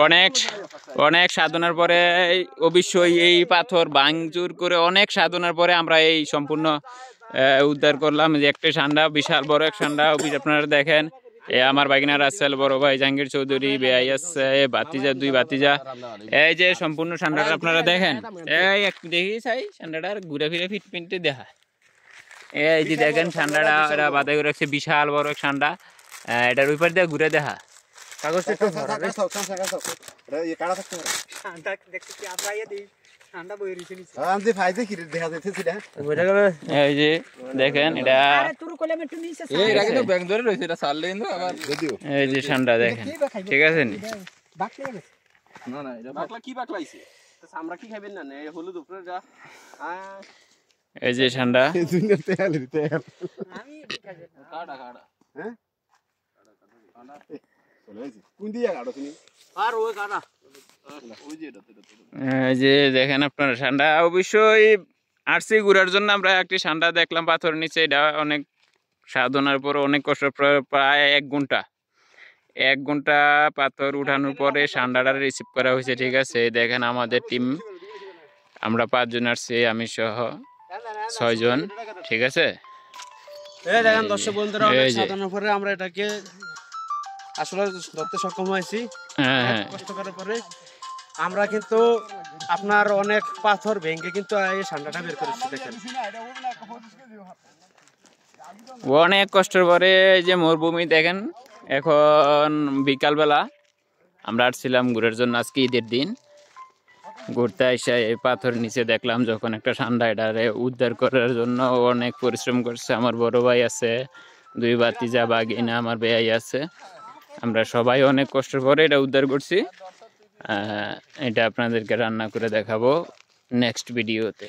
অনেক অনেক সাধনার পরে অবশ্যই এই পাথর ভাঙচুর করে অনেক সাধনার পরে আমরা এই সম্পূর্ণ উদ্ধার করলাম। যে একটা সান্ডা, বিশাল বড় এক সান্ডা আপনারা দেখেন। এ আমার বাগিনা রাসেল, বড় ভাই জাহাঙ্গীর চৌধুরী, বেআই আছে, বাতিজা, দুই বাতিজা। এই যে সম্পূর্ণ সান্ডাটা আপনারা দেখেন। এই একটু দেখি চাই সান্ডাটা ঘুরে ফিরে ফিটপিনতে দেখা। এই যে দেখেন সান্ডাটা, এটা বাধাই করে রাখছে, বিশাল বড় এক সান্ডা। এটার ওই পার দিয়ে ঘুরে দেখা। এই যে দেখেন এটা, এই যে সান্ডা দেখেন, ঠিক আছে নি? এই যে সান্ডা, এই যে দেখেন আপনারা সান্ডা। অবশ্যই আরসি ঘুরার জন্য আমরা একটি সান্ডা দেখলাম পাথর নিচে। এটা অনেক সাধনার পর, অনেক কষ্ট, প্রায় 1 ঘন্টা পাথর উঠানোর পরে সান্ডাটা রিসিভ করা হয়েছে, ঠিক আছে? দেখেন আমাদের টিম, আমরা 5 জন আসছি, আমি সহ 6 জন, ঠিক আছে? দেখেন দর্শক বন্ধুরা, অনেক সাধনার পরে আমরা এটাকে আসলে ধরতে সক্ষম হয়েছি। কষ্ট করার পরে আমরা কিন্তু আপনার অনেক পাথর ভেঙে কিন্তু এই সান্ডাটা বের করেছি। দেখেন অনেক কষ্টের পরে যে মরুভূমি দেখেন। এখন বিকালবেলা আমরা আসছিলাম ঘুরার জন্য, আজকে ঈদের দিন। ঘুরতে এসে এই পাথর নিচে দেখলাম যখন একটা সান্ডা, এটারে উদ্ধার করার জন্য অনেক পরিশ্রম করছে। আমার বড় ভাই আছে, 2 বাতিজা, বাগিনা, আমার বেয়াই আছে। আমরা সবাই অনেক কষ্টের পরে এটা উদ্ধার করছি। এটা আপনাদেরকে রান্না করে দেখাবো নেক্সট ভিডিওতে।